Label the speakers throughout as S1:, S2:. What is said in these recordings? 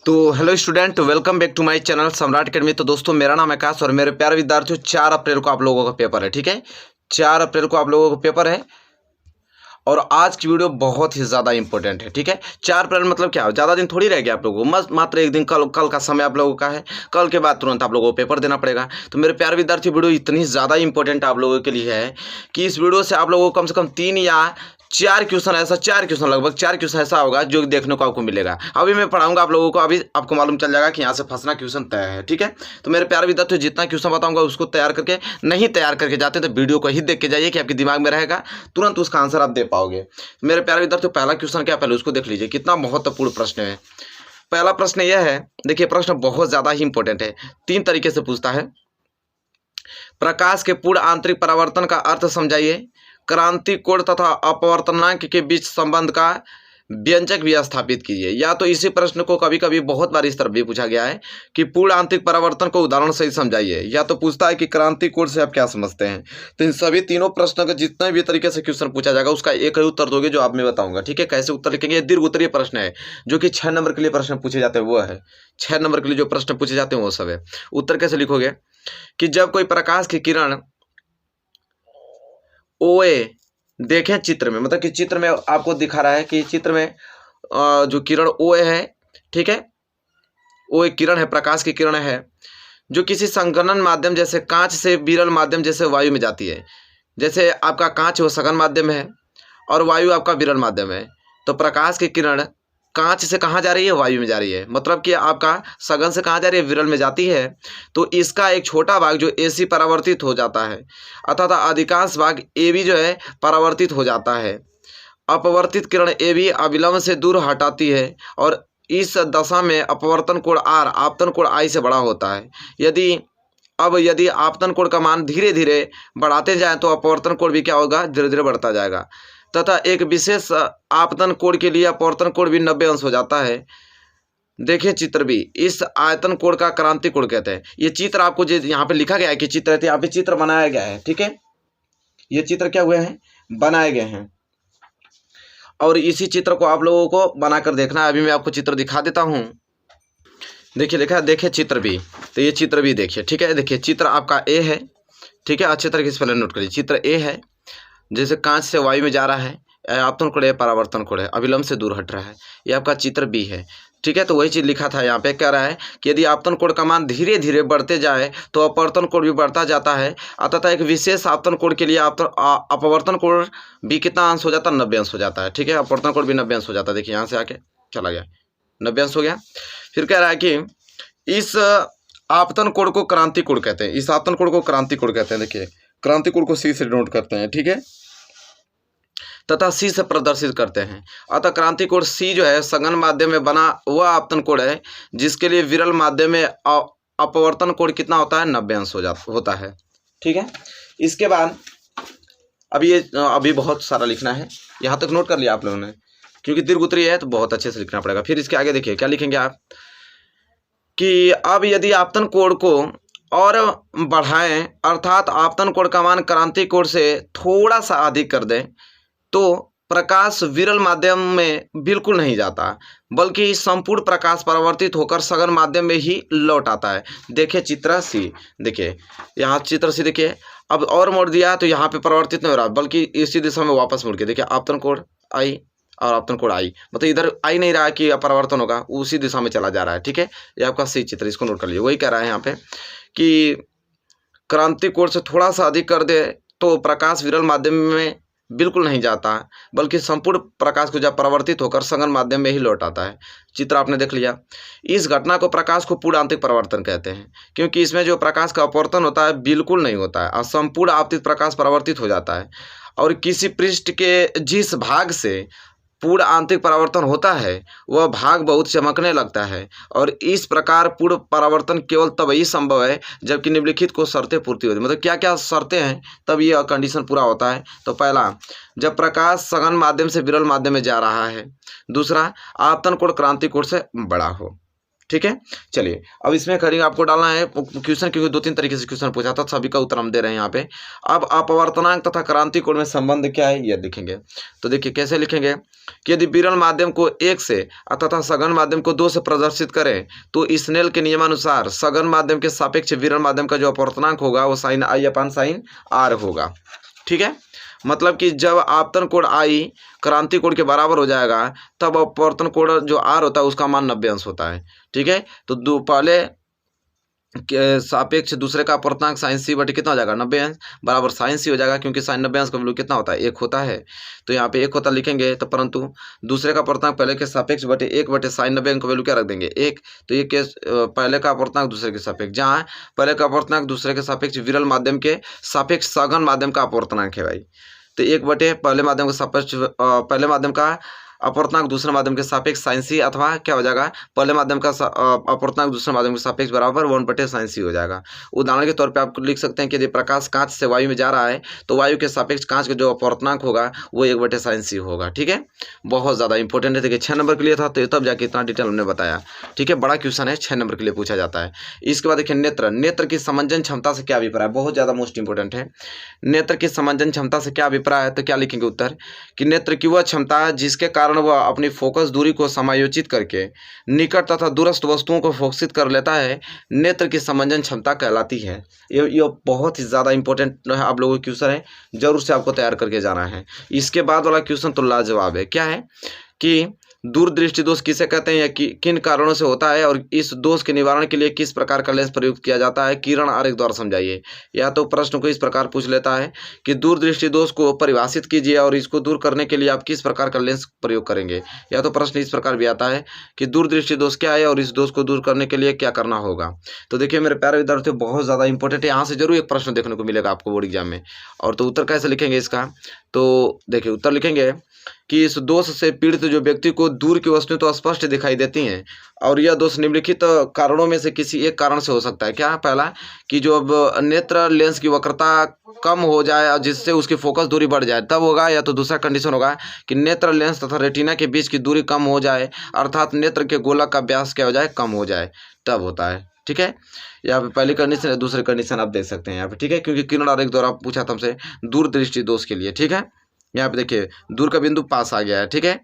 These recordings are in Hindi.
S1: तो hello student, welcome back to my channel Samrat Academy. तो दोस्तों, मेरा नाम है आकाश और मेरे प्यारे विद्यार्थियों, 4 अप्रैल को आप लोगों का पेपर है। ठीक है, 4 अप्रैल को आप लोगों का पेपर है और आज की वीडियो बहुत ही ज़्यादा इंपॉर्टेंट है। ठीक है, 4 अप्रैल मतलब क्या, ज़्यादा दिन थोड़ी रह गया आप लोगों को, मात्र एक दिन, कल का समय आप लोगों का है। कल के बाद तुरंत आप लोगों को पेपर देना पड़ेगा। तो मेरे प्यारे विद्यार्थी, वीडियो इतनी ज़्यादा इंपॉर्टेंट आप लोगों के लिए है कि इस वीडियो से आप लोगों को कम से कम 3 या 4 क्वेश्चन ऐसा, 4 क्वेश्चन, लगभग 4 क्वेश्चन ऐसा होगा जो देखने को आपको मिलेगा। अभी मैं पढ़ाऊंगा आप लोगों को, अभी आपको मालूम चल जाएगा कि यहाँ से फंसना क्वेश्चन तय है। ठीक है, तो मेरे प्यारे विद्यार्थियों, जितना क्वेश्चन बताऊंगा उसको तैयार करके, नहीं तैयार करके जाते तो वीडियो को ही देख के जाइए कि आपके दिमाग में रहेगा, तुरंत उसका आंसर आप दे पाओगे। मेरे प्यारे विद्यार्थियों, पहला क्वेश्चन क्या, पहले उसको देख लीजिए, कितना महत्वपूर्ण प्रश्न है। पहला प्रश्न यह है, देखिए प्रश्न बहुत ज्यादा ही इंपॉर्टेंट है। 3 तरीके से पूछता है। प्रकाश के पूर्ण आंतरिक परावर्तन का अर्थ समझाइए। क्रांति कोण तथा अपवर्तनांक के बीच संबंध का व्यंजक भी स्थापित कीजिए। या तो इसी प्रश्न को कभी कभी बहुत बार इस तरह भी पूछा गया है कि पूर्ण आंतरिक परावर्तन को उदाहरण सहित समझाइए, या तो पूछता है कि क्रांति कोण से आप क्या समझते हैं। तो इन सभी तीनों प्रश्नों का जितने भी तरीके से क्वेश्चन पूछा जाएगा उसका एक ही उत्तर दोगे जो आप मैं बताऊंगा। ठीक है, कैसे उत्तर लिखेंगे, ये दीर्घ उत्तरीय प्रश्न है जो कि 6 नंबर के लिए प्रश्न पूछे जाते हैं, वो है 6 नंबर के लिए जो प्रश्न पूछे जाते हैं वो सब है। उत्तर कैसे लिखोगे कि जब कोई प्रकाश की किरण ओए, देखें चित्र में, मतलब कि चित्र में आपको दिखा रहा है कि चित्र में जो किरण ओए है, ठीक है, वो एक किरण है, प्रकाश की किरण है जो किसी संघनन माध्यम जैसे कांच से विरल माध्यम जैसे वायु में जाती है। जैसे आपका कांच वो सघन माध्यम है और वायु आपका विरल माध्यम है। तो प्रकाश की किरण कांच से कहाँ जा रही है, वायु में जा रही है, मतलब कि आपका सघन से कहाँ जा रही है, विरल में जाती है। तो इसका एक छोटा भाग जो AC परावर्तित हो जाता है, अर्थात अधिकांश भाग AB जो है परावर्तित हो जाता है। अपवर्तित किरण AB अविलंब से दूर हटाती है और इस दशा में अपवर्तन कोण R आपतन कोण I से बड़ा होता है। यदि आपतन कोण का मान धीरे धीरे बढ़ाते जाएं तो अपवर्तन कोण भी क्या होगा, धीरे धीरे बढ़ता जाएगा, तथा एक विशेष आपतन कोण के लिए अपवर्तन कोण भी 90 अंश हो जाता है। देखिए चित्र भी, इस आयतन कोण का क्रांति कोण कहते हैं। ये चित्र आपको जो यहाँ पे लिखा गया है कि चित्र है, तो यहाँ पे चित्र बनाया गया है। ठीक है, ये चित्र क्या हुए हैं, बनाए गए हैं और इसी चित्र को आप लोगों को बनाकर देखना है। अभी मैं आपको चित्र दिखा देता हूँ। देखिए लिखा है, देखिए चित्र भी, तो ये चित्र भी देखिए। ठीक है, देखिए चित्र आपका A है। ठीक है, अच्छे तरीके से पहले नोट करिए, चित्र A है, जैसे कांच से वायु में जा रहा है, आपतन कोण है, परावर्तन कोण है, अविलंब से दूर हट रहा है, ये आपका चित्र B है। ठीक है, तो वही चीज़ लिखा था यहाँ पे, कह रहा है कि यदि आपतन कोण का मान धीरे धीरे बढ़ते जाए तो अपवर्तन कोण भी बढ़ता जाता है, अतः एक विशेष आपतन कोण के लिए अपवर्तन कोण भी कितना अंश हो जाता है, 90 अंश हो जाता है। ठीक है, अपवर्तन कोण भी 90 अंश हो जाता है। देखिए यहाँ से आके चला गया, 90 अंश हो गया। फिर कह रहा है कि इस आपतन कोण को क्रांति कोण कहते हैं, इस आपतन कोण को क्रांति कोण कहते हैं। देखिए क्रांति कोण को C से नोट करते हैं, ठीक है, तथा C से प्रदर्शित करते हैं। अतः क्रांति कोण C जो है सघन माध्यम में बना वह आपतन कोण है जिसके लिए विरल माध्यम में अपवर्तन कोण कितना होता है, 90 अंश होता है। ठीक है, इसके बाद अभी बहुत सारा लिखना है, यहाँ तक नोट कर लिया आप लोगों ने, क्योंकि दीर्घ उत्तरीय है तो बहुत अच्छे से लिखना पड़ेगा। फिर इसके आगे देखिए क्या लिखेंगे आप कि अब यदि आपतन कोण को और बढ़ाएं, अर्थात आपतन कोण का मान क्रांति कोण से थोड़ा सा अधिक कर दें, तो प्रकाश विरल माध्यम में बिल्कुल नहीं जाता, बल्कि संपूर्ण प्रकाश परावर्तित होकर सघन माध्यम में ही लौट आता है। देखिए चित्र C, देखिए यहाँ चित्र C, देखिए अब और मोड़ दिया तो यहाँ पे परावर्तित नहीं हो रहा, बल्कि इसी दिशा में वापस मुड़ के देखिए आपतन कोण I और आपतन कोण I, मतलब इधर आई नहीं रहा कि परावर्तन होगा, उसी दिशा में चला जा रहा है। ठीक है, ये आपका C चित्र, इसको नोट कर लीजिए। वही कह रहा है यहाँ पे कि क्रांति कोण से थोड़ा सा अधिक कर दे तो प्रकाश विरल माध्यम में बिल्कुल नहीं जाता, बल्कि संपूर्ण प्रकाश को जब परावर्तित होकर सघन माध्यम में ही लौट आता है। चित्र आपने देख लिया। इस घटना को प्रकाश को पूर्ण आंतरिक परावर्तन कहते हैं, क्योंकि इसमें जो प्रकाश का अपवर्तन होता है बिल्कुल नहीं होता है और संपूर्ण आपतित प्रकाश परावर्तित हो जाता है, और किसी पृष्ठ के जिस भाग से पूर्ण आंतरिक परावर्तन होता है वह भाग बहुत चमकने लगता है, और इस प्रकार पूर्ण परावर्तन केवल तब ही संभव है जबकि निम्नलिखित को शर्तें पूर्ति होती है। मतलब क्या क्या शर्तें हैं तब यह कंडीशन पूरा होता है। तो पहला, जब प्रकाश सघन माध्यम से विरल माध्यम में जा रहा है। दूसरा, आपतन कोण क्रांति कोण से बड़ा हो। ठीक है। चलिए अब इसमें करेंगे, आपको डालना है क्वेश्चन, क्योंकि 2-3 तरीके से क्वेश्चन पूछा था, सभी का उत्तर हम दे रहे हैं यहाँ पे। अब अपवर्तनांक तथा क्रांति कोण में संबंध क्या है, यह लिखेंगे। तो देखिए कैसे लिखेंगे कि यदि विरल माध्यम को 1 से तथा सघन माध्यम को 2 से प्रदर्शित करें तो स्नेल के नियमानुसार सघन माध्यम के सापेक्ष विरल माध्यम का जो अपवर्तनांक होगा वो sin I/sin r होगा। ठीक है, मतलब कि जब आपतन कोण I क्रांति कोण के बराबर हो जाएगा तब अपवर्तन कोण जो r होता है उसका मान 90 अंश होता है। ठीक है, तो पहले के सापेक्ष दूसरे का अपवर्तनांक sin c बटे कितना हो जाएगा 90 अंश बराबर sin c हो जाएगा, क्योंकि sin 90 अंश का वैल्यू कितना होता है 1 होता है, तो यहाँ पे 1 होता लिखेंगे। तो परंतु दूसरे का अपवर्तनांक पहले के सापेक्ष बटे 1 बटे sin 90 अंश का वैल्यू क्या रख देंगे 1, तो ये केस पहले का अपवर्तनांक दूसरे के सापेक्ष, जहाँ पहले का अपवर्तनांक दूसरे के सापेक्ष विरल माध्यम के सापेक्ष सघन माध्यम का अपवर्तनांक है भाई, तो 1 बटे पहले माध्यम के सापेक्ष पहले माध्यम का अपवर्तनांक दूसरे माध्यम के सापेक्ष sin c, अथवा क्या हो जाएगा पहले माध्यम का अपवर्तनांक दूसरे माध्यम के सापेक्ष बराबर 1 बटे sin c हो जाएगा। उदाहरण के तौर पे आप लिख सकते हैं कि यदि प्रकाश कांच से वायु में जा रहा है तो वायु के सापेक्ष कांच का जो अपवर्तनांक होगा वो 1 बटे sin c होगा। ठीक है, बहुत ज़्यादा इंपॉर्टेंट है। देखिए 6 नंबर के लिए था तो तब जाके इतना डिटेल हमने बताया। ठीक है, बड़ा क्वेश्चन है, 6 नंबर के लिए पूछा जाता है। इसके बाद देखिए नेत्र की समंजन क्षमता से क्या अभिप्राय, बहुत ज़्यादा मोस्ट इंपॉर्टेंट है। नेत्र की समंजन क्षमता से क्या अभिप्राय है, तो क्या लिखेंगे उत्तर कि नेत्र की वह क्षमता है जिसके कारण वह अपनी फोकस दूरी को समायोजित करके निकट तथा दूरस्थ वस्तुओं को फोकसित कर लेता है, नेत्र की समंजन क्षमता कहलाती है। ये बहुत ही ज़्यादा इंपॉर्टेंट है, आप लोगों के क्वेश्चन है, जरूर से आपको तैयार करके जाना है। इसके बाद वाला क्वेश्चन तो लाजवाब है, क्या है कि दूरदृष्टि दोष किसे कहते हैं या किन कारणों से होता है, और इस दोष के निवारण के लिए किस प्रकार का लेंस प्रयुक्त किया जाता है, किरण आरेख द्वारा समझाइए। या तो प्रश्न को इस प्रकार पूछ लेता है कि दूरदृष्टि दोष को परिभाषित कीजिए और इसको दूर करने के लिए आप किस प्रकार का लेंस प्रयोग करेंगे। या तो प्रश्न इस प्रकार भी आता है कि दूरदृष्टि दोष क्या है और इस दोष को दूर करने के लिए क्या करना होगा। तो देखिए मेरे प्यारे विद्यार्थियों, बहुत ज़्यादा इंपॉर्टेंट है, यहाँ से जरूर एक प्रश्न देखने को मिलेगा आपको बोर्ड एग्जाम में। और तो उत्तर कैसे लिखेंगे इसका, तो देखिए उत्तर लिखेंगे कि इस दोष से पीड़ित जो व्यक्ति को दूर की वस्तुएं तो स्पष्ट दिखाई देती हैं, और यह दोष निम्नलिखित कारणों में से किसी एक कारण से हो सकता है। क्या, पहला कि जो अब नेत्र लेंस की वक्रता कम हो जाए और जिससे उसकी फोकस दूरी बढ़ जाए तब होगा, या तो दूसरा कंडीशन होगा कि नेत्र लेंस तथा रेटिना के बीच की दूरी कम हो जाए, अर्थात नेत्र के गोलक का व्यास क्या हो जाए कम हो जाए, तब होता है। ठीक है, यहाँ पे पहली कंडीशन है, दूसरी कंडीशन आप देख सकते हैं यहाँ पे। ठीक है, क्योंकि किरण आरेख द्वारा पूछा था हमसे दूरदृष्टि दोष के लिए। ठीक है, यहाँ पे देखिए दूर का बिंदु पास आ गया है। ठीक है,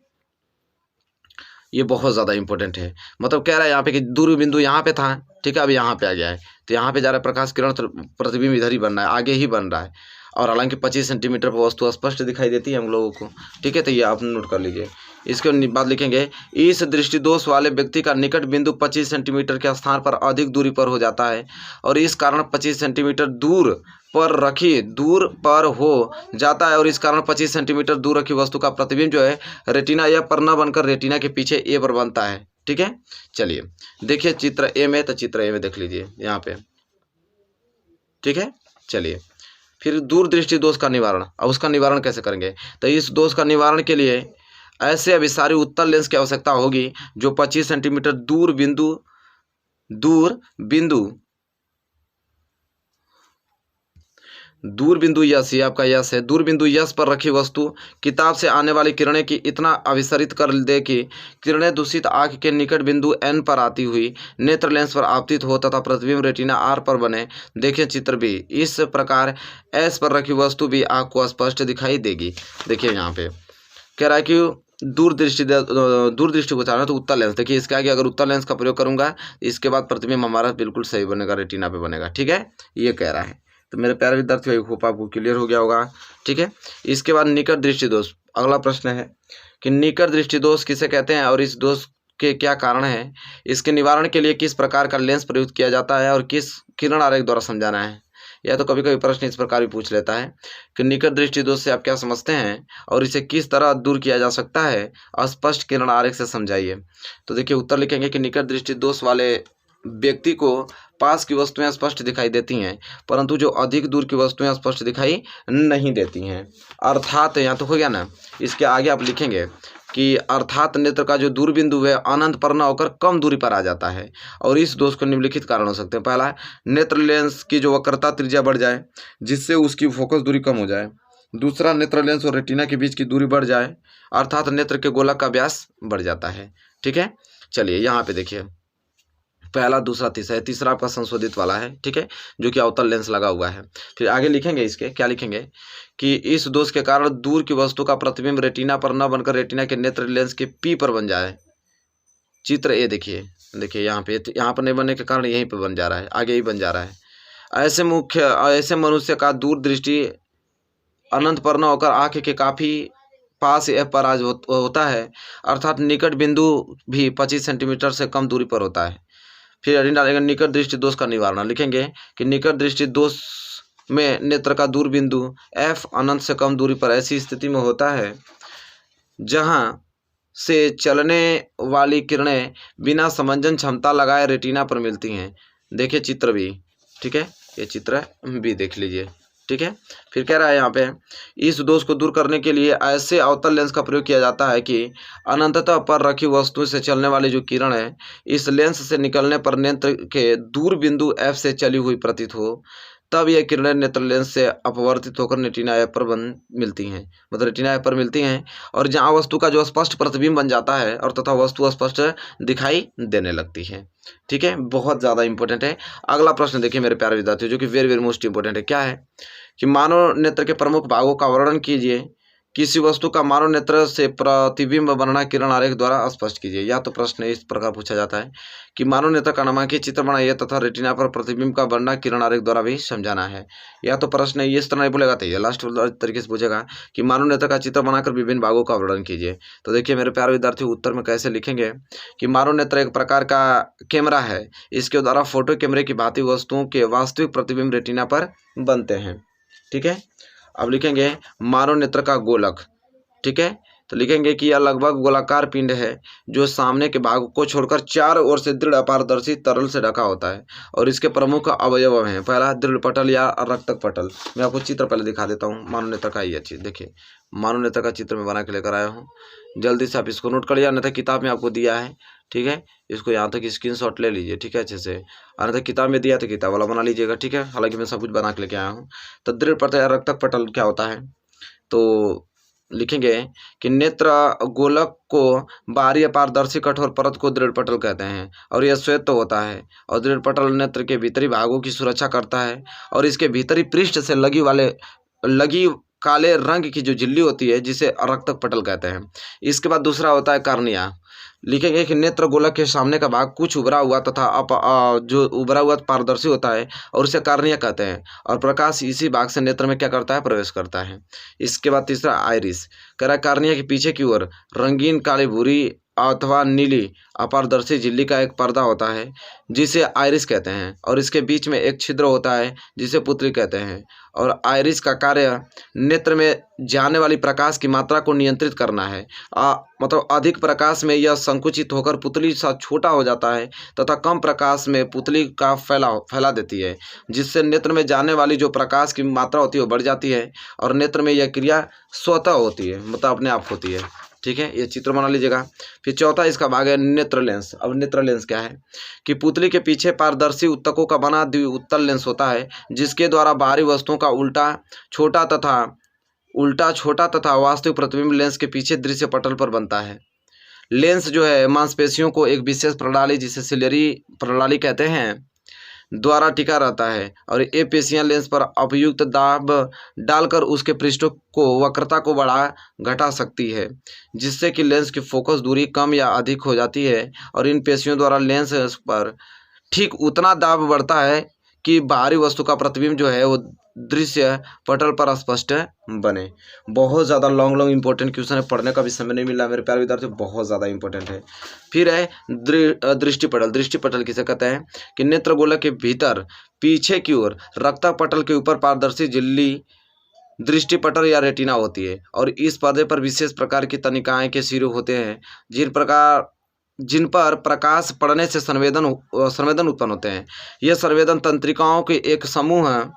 S1: ये बहुत ज़्यादा इंपॉर्टेंट है, मतलब कह रहा है यहाँ पे कि दूर बिंदु यहाँ पे था, ठीक है, अब यहाँ पे आ गया है, तो यहाँ पे जा रहा है प्रकाश किरण, प्रतिबिंब इधर ही बन रहा है, आगे ही बन रहा है, और हालांकि 25 सेंटीमीटर पर वस्तु स्पष्ट दिखाई देती है हम लोगों को। ठीक है, तो ये आप नोट कर लीजिए। इसके बाद लिखेंगे इस दृष्टि दोष वाले व्यक्ति का निकट बिंदु 25 सेंटीमीटर के स्थान पर अधिक दूरी पर हो जाता है, और इस कारण 25 सेंटीमीटर दूर पर हो जाता है, और इस कारण 25 सेंटीमीटर दूर रखी वस्तु का प्रतिबिंब जो है रेटिना ए पर न बनकर रेटिना के पीछे ए पर बनता है। ठीक है, चलिए देखिए चित्र ए में, तो चित्र ए में देख लीजिए यहाँ पे। ठीक है, चलिए फिर दूरदृष्टि दोष का निवारण, अब उसका निवारण कैसे करेंगे, तो इस दोष का निवारण के लिए ऐसे अभिसारी उत्तल लेंस की आवश्यकता होगी जो 25 सेंटीमीटर दूर बिंदु यस, ये आपका यस है, दूर बिंदु यस पर रखी वस्तु किताब से आने वाली किरणें की इतना अभिसरित कर दे कि किरणें दूषित आँख के निकट बिंदु एन पर आती हुई नेत्र लेंस पर आपतित हो तथा प्रतिबिंब रेटिना आर पर बने। देखिए चित्र बी, इस प्रकार एस पर रखी वस्तु भी आँख को स्पष्ट दिखाई देगी। देखिए यहाँ पे कह रहा है कि दूरदृष्टि को चाहना तो उत्तल लेंस, देखिए इसके आगे अगर उत्तल लेंस का प्रयोग करूंगा इसके बाद प्रतिबिंब हमारा बिल्कुल सही बनेगा, रेटिना पे बनेगा। ठीक है, ये कह रहा है। तो मेरे प्यारे विद्यार्थियों, आई होप आपको क्लियर हो गया होगा। ठीक है, इसके बाद निकट दृष्टि दोष, अगला प्रश्न है कि निकट दृष्टि दोष किसे कहते हैं और इस दोष के क्या कारण है, इसके निवारण के लिए किस प्रकार का लेंस प्रयुक्त किया जाता है और किस किरण आरेख द्वारा समझाना है। या तो कभी कभी प्रश्न इस प्रकार भी पूछ लेता है कि निकट दृष्टि दोष से आप क्या समझते हैं और इसे किस तरह दूर किया जा सकता है, अस्पष्ट किरण आरेख से समझाइए। तो देखिए उत्तर लिखेंगे कि निकट दृष्टि दोष वाले व्यक्ति को पास की वस्तुएं स्पष्ट दिखाई देती हैं, परंतु जो अधिक दूर की वस्तुएं स्पष्ट दिखाई नहीं देती हैं। अर्थात यहाँ तो हो गया ना, इसके आगे आप लिखेंगे कि अर्थात नेत्र का जो दूर बिंदु है अनंत पर न होकर कम दूरी पर आ जाता है, और इस दोष को निम्नलिखित कारण हो सकते हैं। पहला, नेत्र लेंस की जो वक्रता त्रिज्या बढ़ जाए जिससे उसकी फोकस दूरी कम हो जाए। दूसरा, नेत्र लेंस और रेटिना के बीच की दूरी बढ़ जाए, अर्थात नेत्र के गोलक का व्यास बढ़ जाता है। ठीक है, चलिए यहाँ पे देखिए पहला, दूसरा, तीसरा, तीसरा आपका संशोधित वाला है, ठीक है, जो कि अवतल लेंस लगा हुआ है। फिर आगे लिखेंगे इसके, क्या लिखेंगे कि इस दोष के कारण दूर की वस्तु का प्रतिबिंब रेटिना पर न बनकर रेटिना के नेत्र लेंस के पी पर बन जाए। चित्र ए देखिए, देखिए यहाँ पर नहीं बनने के कारण यहीं पे बन जा रहा है, आगे ही बन जा रहा है। ऐसे मनुष्य का दूर दृष्टि अनंत पर न होकर आँख के काफी पास यह पराज होता है, अर्थात निकट बिंदु भी 25 सेंटीमीटर से कम दूरी पर होता है। फिर हेडिंग डालेंगे निकट दृष्टि दोष का निवारण। लिखेंगे कि निकट दृष्टि दोष में नेत्र का दूर बिंदु F अनंत से कम दूरी पर ऐसी स्थिति में होता है जहां से चलने वाली किरणें बिना समंजन क्षमता लगाए रेटिना पर मिलती हैं। देखिए चित्र भी, ठीक है, ये चित्र भी देख लीजिए, ठीक है। फिर कह रहा है यहाँ पे इस दोष को दूर करने के लिए ऐसे अवतल लेंस का प्रयोग किया जाता है कि अनंतता पर रखी वस्तु से चलने वाली जो किरण है इस लेंस से निकलने पर नेत्र के दूर बिंदु F से चली हुई प्रतीत हो, तब यह किरणें नेत्र लेंस से अपवर्तित होकर रेटिना F पर मिलती हैं, मतलब रेटिना F पर मिलती हैं, और जहाँ वस्तु का जो स्पष्ट प्रतिबिंब बन जाता है और तथा वस्तु स्पष्ट दिखाई देने लगती है, ठीक है। बहुत ज़्यादा इंपॉर्टेंट है। अगला प्रश्न देखिए मेरे प्यारे विद्यार्थियों, जो कि वेरी वेरी मोस्ट इंपॉर्टेंट है। क्या है कि मानव नेत्र के प्रमुख भागों का वर्णन कीजिए, किसी वस्तु का मानव नेत्र से प्रतिबिंब बनना किरण आरेख द्वारा स्पष्ट कीजिए। या तो प्रश्न इस प्रकार पूछा जाता है कि मानव नेत्र का नामांकित चित्र बनाइए तथा रेटिना पर प्रतिबिंब का बनना किरण आरेख द्वारा भी समझाना है। या तो प्रश्न इस तरह नहीं बोलेगा तो ये लास्ट तरीके से पूछेगा कि मानव नेत्र का चित्र बनाकर विभिन्न भागों का वर्णन कीजिए। तो देखिए मेरे प्यारे विद्यार्थियों, उत्तर में कैसे लिखेंगे कि मानव नेत्र एक प्रकार का कैमरा है, इसके द्वारा फोटो कैमरे की भांति वस्तुओं के वास्तविक प्रतिबिंब रेटिना पर बनते हैं, ठीक है। अब लिखेंगे मानव नेत्र का गोलक, ठीक है। तो लिखेंगे कि यह लगभग गोलाकार पिंड है जो सामने के भाग को छोड़कर चारों ओर से दृढ़ अपारदर्शी तरल से ढका होता है और इसके प्रमुख अवयव हैं। पहला दृढ़ पटल या रक्तक पटल। मैं आपको चित्र पहले दिखा देता हूँ मानव नेत्र का। ये अच्छी देखिए, मानव नेत्र का चित्र मैं बना के लेकर आया हूँ, जल्दी से आप इसको नोट करिए, अन्यथा किताब में आपको दिया है, ठीक है। इसको यहाँ तक स्क्रीनशॉट ले लीजिए, ठीक है, अच्छे से, अन्यथा किताब में दिया तो किताब वाला बना लीजिएगा, ठीक है। हालांकि मैं सब कुछ बना के लेके आया हूँ। तो दृढ़ पटल या रक्तक पटल क्या होता है, तो लिखेंगे कि नेत्र गोलक को बाहरी अपारदर्शी कठोर परत को दृढ़ पटल कहते हैं और यह श्वेत होता है, और दृढ़ पटल नेत्र के भीतरी भागों की सुरक्षा करता है और इसके भीतरी पृष्ठ से लगी काले रंग की जो झिल्ली होती है जिसे रक्तक पटल कहते हैं। इसके बाद दूसरा होता है कार्निया। लिखेंगे कि नेत्र गोलक के सामने का भाग कुछ उभरा हुआ तथा जो उभरा हुआ पारदर्शी होता है और उसे कार्निया कहते हैं, और प्रकाश इसी भाग से नेत्र में क्या करता है, प्रवेश करता है। इसके बाद तीसरा आइरिस। कह रहा है कार्निया के पीछे की ओर रंगीन काली भूरी अथवा नीली अपारदर्शी झिल्ली का एक पर्दा होता है जिसे आइरिस कहते हैं, और इसके बीच में एक छिद्र होता है जिसे पुतली कहते हैं, और आइरिस का कार्य नेत्र में जाने वाली प्रकाश की मात्रा को नियंत्रित करना है। मतलब अधिक प्रकाश में यह संकुचित होकर पुतली सा छोटा हो जाता है तथा कम प्रकाश में पुतली का फैला देती है, जिससे नेत्र में जाने वाली जो प्रकाश की मात्रा होती है वो बढ़ जाती है और नेत्र में यह क्रिया स्वतः होती है, मतलब अपने आप होती है, ठीक है। ये चित्र बना लीजिएगा। फिर चौथा इसका भाग है नेत्र लेंस। अब नेत्र लेंस क्या है कि पुतली के पीछे पारदर्शी उत्तकों का बना द्विउत्तल लेंस होता है जिसके द्वारा बाहरी वस्तुओं का उल्टा छोटा तथा वास्तविक प्रतिबिंब लेंस के पीछे दृश्य पटल पर बनता है। लेंस जो है मांसपेशियों को एक विशेष प्रणाली जिसे सिलेरी प्रणाली कहते हैं द्वारा टिका रहता है, और ये पेशियां लेंस पर उपयुक्त दाब डालकर उसके पृष्ठों को वक्रता को बढ़ा घटा सकती है, जिससे कि लेंस की फोकस दूरी कम या अधिक हो जाती है, और इन पेशियों द्वारा लेंस पर ठीक उतना दाब बढ़ता है कि बाहरी वस्तु का प्रतिबिंब जो है वो दृश्य पटल पर स्पष्ट बने। बहुत ज़्यादा लॉन्ग इंपॉर्टेंट क्वेश्चन है, पढ़ने का भी समय नहीं मिला मेरे प्यारे विद्यार्थियों, बहुत ज़्यादा इंपॉर्टेंट है। फिर है दृष्टि पटल। दृष्टि पटल किसे कहते हैं कि नेत्र गोलक के भीतर पीछे की ओर रक्तक पटल के ऊपर पारदर्शी झिल्ली दृष्टि पटल या रेटिना होती है, और इस पर्दे पर विशेष प्रकार की तनिकाएं के सिरे होते हैं जिन पर प्रकाश पड़ने से संवेदन उत्पन्न होते हैं। यह संवेदन तंत्रिकाओं के एक समूह है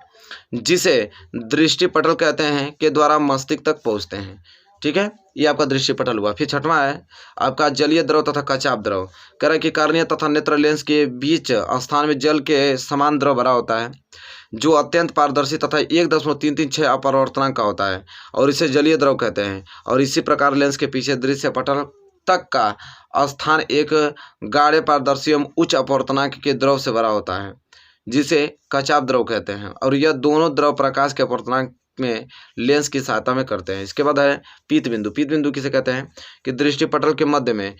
S1: जिसे दृष्टि पटल कहते हैं के द्वारा मस्तिष्क तक पहुंचते हैं, ठीक है। ये आपका दृष्टि पटल हुआ। फिर छठवां है आपका जलीय द्रव तथा कचाप द्रव। कह रहा है कि कार्निया तथा नेत्र लेंस के बीच स्थान में जल के समान द्रव भरा होता है जो अत्यंत पारदर्शी तथा 1.336 अपवर्तनांक का होता है, और इसे जलीय द्रव कहते हैं, और इसी प्रकार लेंस के पीछे दृश्य पटल तक का स्थान एक गाढ़े पारदर्शी एवं उच्च अपवर्तनांक के द्रव से भरा होता है, जिसे कचाप द्रव कहते हैं, और यह दोनों द्रव प्रकाश के अपवर्तनांक में लेंस की सहायता में करते हैं। इसके बाद है पीत बिंदु। पीत बिंदु किसे कहते हैं कि दृष्टिपटल के मध्य में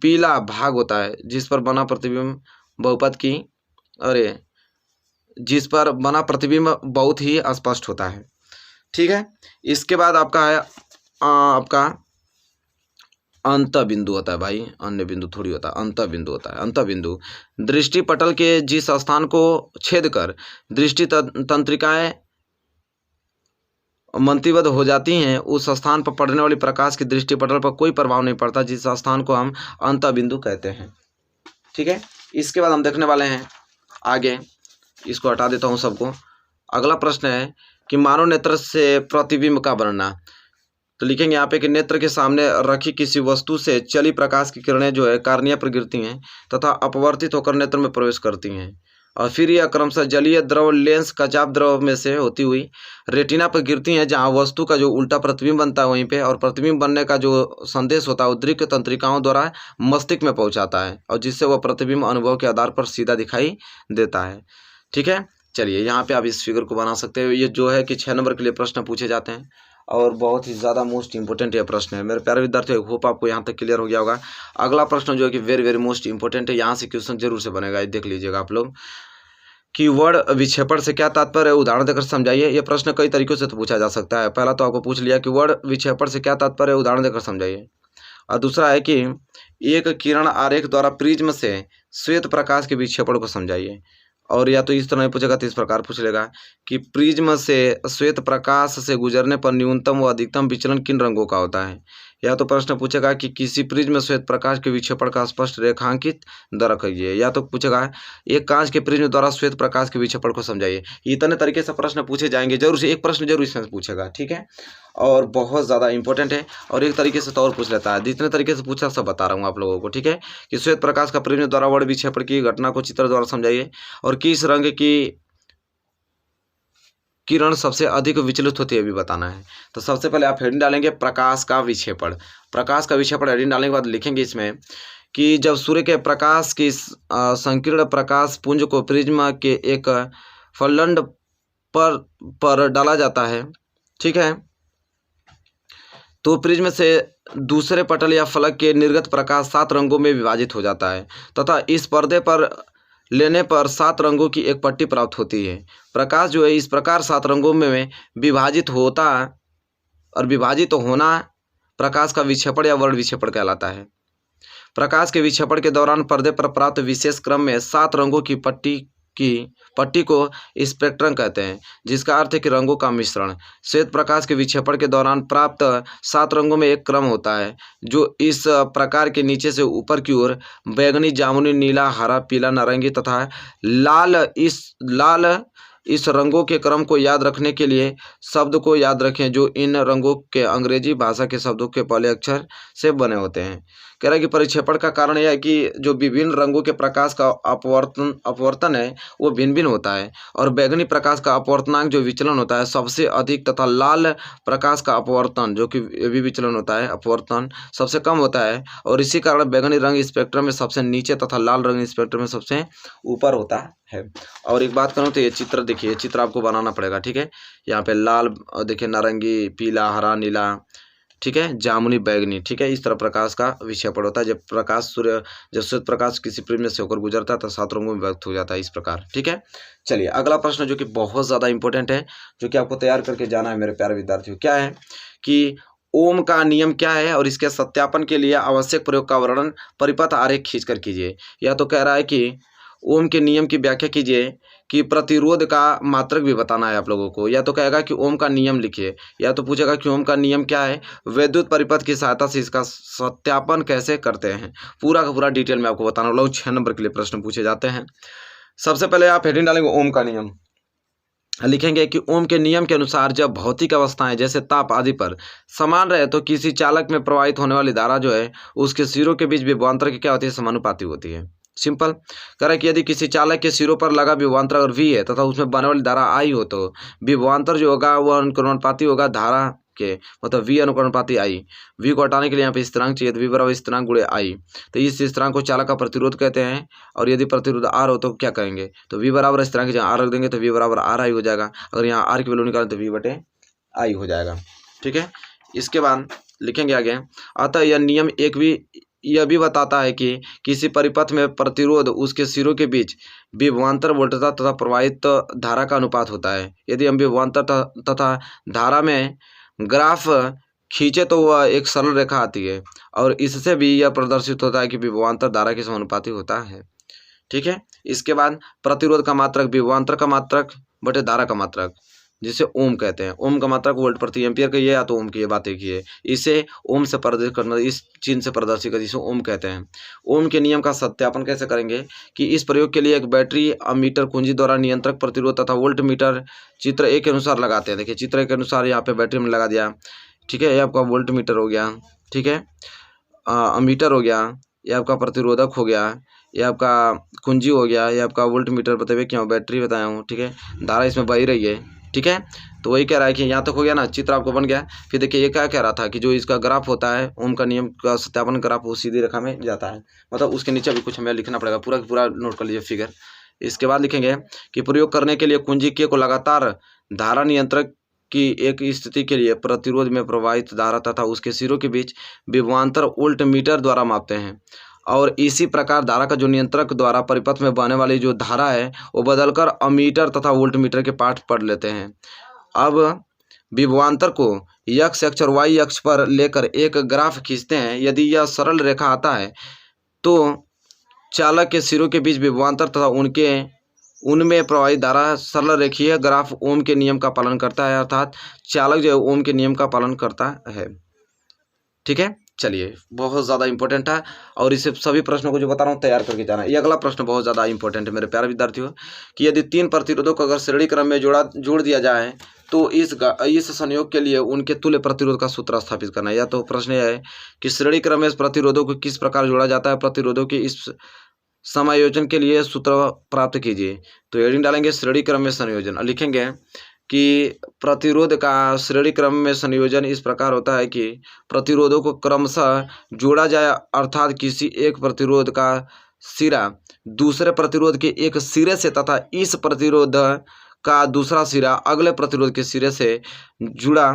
S1: पीला भाग होता है जिस पर बना प्रतिबिंब बहुपद की जिस पर बना प्रतिबिंब बहुत ही स्पष्ट होता है। ठीक है, इसके बाद आपका है आपका अंत बिंदु होता है भाई, अन्य बिंदु थोड़ी होता है, अंत बिंदु होता है। अंत बिंदु दृष्टिपटल के जिस स्थान को छेद कर दृष्टि तंत्रिकाएं मंत्रीबद्ध हो जाती हैं, उस स्थान पर पड़ने वाली प्रकाश की दृष्टिपटल पर कोई प्रभाव नहीं पड़ता, जिस स्थान को हम अंत बिंदु कहते हैं। ठीक है, इसके बाद हम देखने वाले हैं आगे, इसको हटा देता हूं सबको। अगला प्रश्न है कि मानव नेत्र से प्रतिबिंब का वर्णन। तो लिखेंगे यहाँ पे कि नेत्र के सामने रखी किसी वस्तु से चली प्रकाश की किरणें जो है कार्निया पर गिरती हैं तथा अपवर्तित होकर नेत्र में प्रवेश करती हैं, और फिर यह क्रमशः जलीय द्रव लेंस कचाप द्रव में से होती हुई रेटिना पर गिरती हैं, जहाँ वस्तु का जो उल्टा प्रतिबिंब बनता है वहीं पे, और प्रतिबिंब बनने का जो संदेश होता है वो दृक् तंत्रिकाओं द्वारा मस्तिष्क में पहुँचाता है, और जिससे वह प्रतिबिंब अनुभव के आधार पर सीधा दिखाई देता है। ठीक है, चलिए यहाँ पे आप इस फिगर को बना सकते हो। ये जो है कि 6 नंबर के लिए प्रश्न पूछे जाते हैं और बहुत ही ज़्यादा मोस्ट इंपॉर्टेंट ये प्रश्न है मेरे प्यारे विद्यार्थियों। होप आपको यहाँ तक क्लियर हो गया होगा। अगला प्रश्न जो है कि वेरी वेरी मोस्ट इंपॉर्टेंट है, यहाँ से क्वेश्चन जरूर से बनेगा, देख लीजिएगा आप लोग कि वर्ण विक्षेपण से क्या तात्पर्य है, उदाहरण देकर समझाइए। ये प्रश्न कई तरीकों से तो पूछा जा सकता है। पहला तो आपको पूछ लिया कि वर्ण विक्षेपण से क्या तात्पर्य है, उदाहरण देकर समझाइए। और दूसरा है कि एक किरण आरेख द्वारा प्रिज्म से श्वेत प्रकाश के विक्षेपण को समझाइए। और या तो इस तरह पूछेगा तो इस प्रकार पूछ लेगा कि प्रिज्म से श्वेत प्रकाश से गुजरने पर न्यूनतम व अधिकतम विचलन किन रंगों का होता है। या तो प्रश्न पूछेगा कि किसी प्रिज्म में श्वेत प्रकाश के विक्षेपण का स्पष्ट रेखांकित दर रखिए। या तो पूछेगा एक कांच के प्रिज्म द्वारा श्वेत प्रकाश के विक्षेपण को समझाइए। इतने तरीके से प्रश्न पूछे जाएंगे, जरूर से एक प्रश्न जरूर इसमें पूछेगा। ठीक है, और बहुत ज़्यादा इंपॉर्टेंट है, और एक तरीके से तो और पूछ लेता है। जितने तरीके से पूछा सब बता रहा हूँ आप लोगों को। ठीक है, कि श्वेत प्रकाश का प्रिज्म द्वारा वर्ण विक्षेपण की घटना को चित्र द्वारा समझाइए, और किस रंग की किरण सबसे अधिक विचलित होती है भी बताना है। तो सबसे पहले आप हेडिंग डालेंगे प्रकाश का विक्षेपण। प्रकाश का विक्षेपण हेडिंग डालने के बाद लिखेंगे इसमें कि जब सूर्य के प्रकाश की संकीर्ण प्रकाश पुंज को प्रिज्म के एक फलंड पर डाला जाता है, ठीक है, तो प्रिज्म से दूसरे पटल या फलक के निर्गत प्रकाश 7 रंगों में विभाजित हो जाता है तथा इस पर्दे पर लेने पर 7 रंगों की एक पट्टी प्राप्त होती है। प्रकाश जो है इस प्रकार 7 रंगों में विभाजित होता और विभाजित होना प्रकाश का विक्षेपण या वर्ण विक्षेपण कहलाता है। प्रकाश के विक्षेपण के दौरान पर्दे पर प्राप्त विशेष क्रम में 7 रंगों की पट्टी को स्पेक्ट्रम कहते हैं, जिसका अर्थ है कि रंगों का मिश्रण। श्वेत प्रकाश के विक्षेपण के दौरान प्राप्त 7 रंगों में एक क्रम होता है जो इस प्रकार के नीचे से ऊपर की ओर बैंगनी, जामुनी, नीला, हरा, पीला, नारंगी तथा लाल इस रंगों के क्रम को याद रखने के लिए शब्द को याद रखें जो इन रंगों के अंग्रेजी भाषा के शब्दों के पहले अक्षर से बने होते हैं। कह रहा है कि परिक्षेपण का कारण यह है कि जो विभिन्न रंगों के प्रकाश का अपवर्तन है वो भिन्न भिन्न होता है, और बैंगनी प्रकाश का अपवर्तनांक जो विचलन होता है सबसे अधिक तथा लाल प्रकाश का अपवर्तन जो कि भी विचलन होता है अपवर्तन सबसे कम होता है, और इसी कारण बैंगनी रंग स्पेक्ट्रम में सबसे नीचे तथा लाल रंग स्पेक्ट्रम में सबसे ऊपर होता है। और एक बात करूँ तो ये चित्र देखिए, चित्र आपको बनाना पड़ेगा। ठीक है, यहाँ पे लाल देखिए, नारंगी, पीला, हरा, नीला, ठीक है, जामुनी, बैगनी, ठीक है, इस तरह प्रकाश का विक्षेपण होता है। जब श्वेत प्रकाश किसी प्रिज्म से होकर गुजरता है तो 7 रंगों में व्यक्त हो जाता है इस प्रकार। ठीक है, चलिए अगला प्रश्न जो कि बहुत ज़्यादा इंपॉर्टेंट है, जो कि आपको तैयार करके जाना है मेरे प्यारे विद्यार्थियों। क्या है कि ओम का नियम क्या है और इसके सत्यापन के लिए आवश्यक प्रयोग का वर्णन परिपथ आरेख खींचकर कीजिए। या तो कह रहा है कि ओम के नियम की व्याख्या कीजिए, कि प्रतिरोध का मात्रक भी बताना है आप लोगों को। या तो कहेगा कि ओम का नियम लिखिए, या तो पूछेगा कि ओम का नियम क्या है, विद्युत परिपथ की सहायता से इसका सत्यापन कैसे करते हैं। पूरा का पूरा डिटेल में आपको बताना वाला हूँ। 6 नंबर के लिए प्रश्न पूछे जाते हैं। सबसे पहले आप हेडिंग डालेंगे ओम का नियम, लिखेंगे कि ओम के नियम के अनुसार जब भौतिक अवस्थाएं जैसे ताप आदि पर समान रहे तो किसी चालक में प्रवाहित होने वाली धारा जो है उसके सिरों के बीच विभवांतर की क्या होती है, समानुपाती होती है। सिंपल कह रहा है कि यदि किसी चालक के सिरों पर लगा विभवांतर अगर V है तथा उसमें बहने वाली धारा I हो तो विभवांतर जो होगा वह अनुक्रमणपाती होगा धारा के, मतलब v अनुपाती I। v को हटाने के लिए यहाँ पे स्थिरांक चाहिए, तो v बराबर स्थिरांक गुणे I। तो इस स्थिरांक को चालक का प्रतिरोध कहते हैं, और यदि प्रतिरोध R हो तो क्या करेंगे, तो v बराबर स्थिरांक की जगह R रख देंगे, तो v बराबर RI हो जाएगा। अगर यहाँ R की वैल्यू निकालें तो v बटे I हो जाएगा। ठीक है, इसके बाद लिखेंगे आगे, अतः यह नियम यह भी बताता है कि किसी परिपथ में प्रतिरोध उसके सिरों के बीच विभवांतर वोल्टता तथा प्रवाहित धारा का अनुपात होता है। यदि हम विभवांतर तथा धारा में ग्राफ खींचे तो वह एक सरल रेखा आती है, और इससे भी यह प्रदर्शित होता है कि विभवांतर धारा के समानुपाती होता है। ठीक है, इसके बाद प्रतिरोध का मात्रक विभवांतर का मात्रक बटे धारा का मात्रक, जिसे ओम कहते हैं। ओम का मात्रक वोल्ट प्रति एम्पियर का ये, या तो ओम की ये बातें की है, इसे ओम से प्रदर्शित करना, इस चिन्ह से प्रदर्शित करना, जिसे ओम कहते हैं। ओम के नियम का सत्यापन कैसे करेंगे कि इस प्रयोग के लिए एक बैटरी, अमीटर कुंजी द्वारा नियंत्रक प्रतिरोध तथा वोल्ट मीटर चित्र एक के अनुसार लगाते हैं। देखिए चित्र एक के अनुसार यहाँ पे बैटरी में लगा दिया। ठीक है, ये आपका वोल्ट मीटर हो गया। ठीक है, अमीटर हो गया, ये आपका प्रतिरोधक हो गया, ये आपका कुंजी हो गया, ये आपका वोल्ट मीटर बताइए क्या बैटरी बताया हूँ। ठीक है, धारा इसमें बही रही है। ठीक है, तो वही कह रहा है कि यहाँ तक हो गया ना, चित्र आपको बन गया। फिर देखिए ये क्या कह रहा था कि जो इसका ग्राफ होता है, ओम का नियम का सत्यापन ग्राफ वो सीधी रेखा में जाता है, मतलब उसके नीचे भी कुछ हमें लिखना पड़ेगा, पूरा नोट कर लीजिए फिगर। इसके बाद लिखेंगे कि प्रयोग करने के लिए कुंजी के को लगातार धारा नियंत्रक की एक स्थिति के लिए प्रतिरोध में प्रवाहित धारा तथा उसके सिरों के बीच विभवांतर वोल्ट मीटर द्वारा मापते हैं, और इसी प्रकार धारा का जो नियंत्रक द्वारा परिपथ में बहने वाली जो धारा है वो बदलकर अमीटर तथा वोल्ट मीटर के पाठ पढ़ लेते हैं। अब विभवांतर को x अक्ष और y अक्ष पर लेकर एक ग्राफ खींचते हैं। यदि यह सरल रेखा आता है तो चालक के सिरों के बीच विभवांतर तथा उनमें प्रवाहित धारा सरल रेखीय ग्राफ ओम के नियम का पालन करता है, अर्थात चालक जो है ओम के नियम का पालन करता है। ठीक है, चलिए बहुत ज़्यादा इंपॉर्टेंट है, और इसे सभी प्रश्नों को जो बता रहा हूँ तैयार करके जाना है। ये अगला प्रश्न बहुत ज़्यादा इंपॉर्टेंट है मेरे प्यारे विद्यार्थियों, कि यदि 3 प्रतिरोधों को अगर श्रेणी क्रम में जोड़ दिया जाए तो इस संयोग के लिए उनके तुल्य प्रतिरोध का सूत्र स्थापित करना है। या तो प्रश्न यह है कि श्रेणी क्रम में प्रतिरोधों को किस प्रकार जोड़ा जाता है, प्रतिरोधों के इस समायोजन के लिए सूत्र प्राप्त कीजिए। तो हेडिंग डालेंगे श्रेणी क्रम में संयोजन, और लिखेंगे कि प्रतिरोध का श्रेणी क्रम में संयोजन इस प्रकार होता है कि प्रतिरोधों को क्रमशः जोड़ा जाए, अर्थात किसी एक प्रतिरोध का सिरा दूसरे प्रतिरोध के एक सिरे से तथा इस प्रतिरोध का दूसरा सिरा अगले प्रतिरोध के सिरे से जुड़ा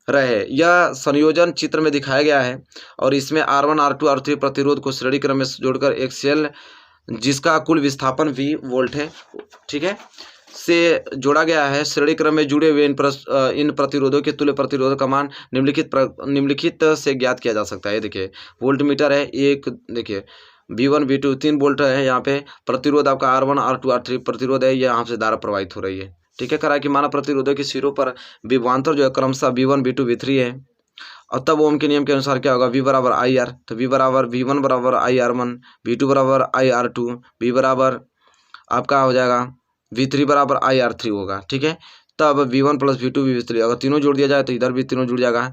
S1: रहे। यह संयोजन चित्र में दिखाया गया है, और इसमें R1, R2, R3 प्रतिरोध को श्रेणी क्रम में जोड़कर एक सेल जिसका कुल विस्थापन V वोल्ट है, ठीक है, से जोड़ा गया है। श्रेणी क्रम में जुड़े हुए इन प्रतिरोधों के तुल्य प्रतिरोध का मान निम्नलिखित से ज्ञात किया जा सकता है। देखिए वोल्ट मीटर है एक, देखिए V1 V2 3 वोल्ट है, यहाँ पे प्रतिरोध आपका R1 R2 R3 प्रतिरोध है, यहाँ से धारा प्रवाहित हो रही है। ठीक है, करा कि माना प्रतिरोधों के सिरों पर विभवांतर जो है क्रमशः V1 V2 V3 है, और तब ओम के नियम के अनुसार क्या होगा, V बराबर IR, तो V बराबर V1 बराबर IR1, V2 बराबर IR2, V बराबर आपका हो जाएगा V3 बराबर IR3 होगा। ठीक है, तब V1 प्लस V2 V3 अगर तीनों जोड़ दिया जाए तो इधर भी तीनों जुड़ जाएगा,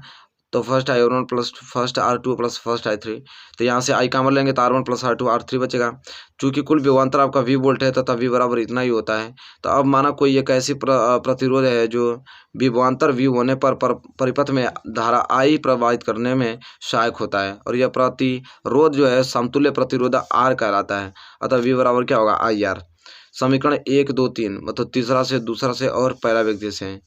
S1: तो first I1 plus first R2 plus first I3, तो यहाँ से I कॉमन लेंगे तो R1 प्लस R2 R3 बचेगा। चूंकि कुल विभवांतर आपका V वोल्ट है तथा V बराबर इतना ही होता है, तो अब माना कोई एक ऐसी प्रतिरोध है जो विभवांतर V होने पर परिपथ में धारा I प्रवाहित करने में सहायक होता है, और यह प्रतिरोध जो है समतुल्य प्रतिरोध R कहलाता है। अतः V बराबर क्या होगा, IR। समीकरण 1 2 3, मतलब तीसरा से दूसरा से और पहला व्यक्ति से है।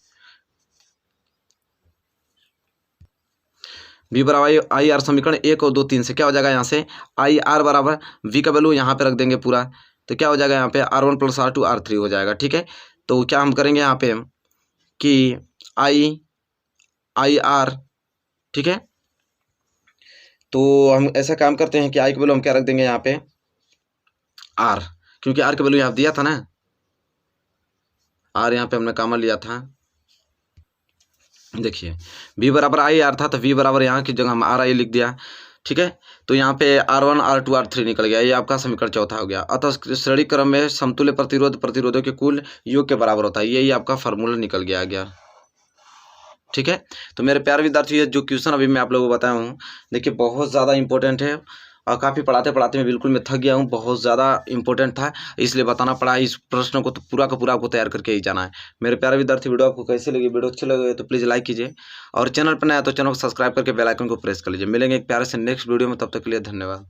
S1: V बराबर IR समीकरण 1 और 2 3 से क्या हो जाएगा, यहाँ से IR बराबर V का वैल्यू यहाँ पे रख देंगे पूरा, तो क्या हो जाएगा यहाँ पे R1 प्लस R2 R3 हो जाएगा। ठीक है, तो क्या हम करेंगे यहाँ पे कि IR, ठीक है, तो हम ऐसा काम करते हैं कि I की वैल्यू हम क्या रख देंगे यहाँ पे R, क्योंकि R की वैल्यू यहाँ दिया था ना, R यहाँ पे हमने कॉमन लिया था। देखिए V बराबर IR था, तो V बराबर यहाँ की जगह हम RI लिख दिया। ठीक है, तो यहाँ पे R1 R2 R3 निकल गया, ये आपका समीकरण चौथा हो गया। अतः श्रेणी क्रम में समतुल्य प्रतिरोधों के कुल योग के बराबर होता है, यही आपका फार्मूला निकल गया। ठीक है, तो मेरे प्यारे विद्यार्थी जो क्वेश्चन अभी मैं आप लोगों को बताया हूँ, देखिए बहुत ज़्यादा इंपॉर्टेंट है, और काफ़ी पढ़ाते पढ़ाते मैं बिल्कुल मैं थक गया हूँ, बहुत ज़्यादा इंपॉर्टेंट था इसलिए बताना पड़ा। इस प्रश्न को तो पूरा का पूरा आपको तैयार करके ही जाना है। मेरे प्यारे विद्यार्थी, वीडियो आपको कैसे लगी? वीडियो अच्छी लगे तो प्लीज़ लाइक कीजिए और चैनल पर नया तो चैनल को सब्सक्राइब करके बेल आइकन को प्रेस कर लीजिए। मिलेंगे एक प्यारे से नेक्स्ट वीडियो में, तब तक के लिए धन्यवाद।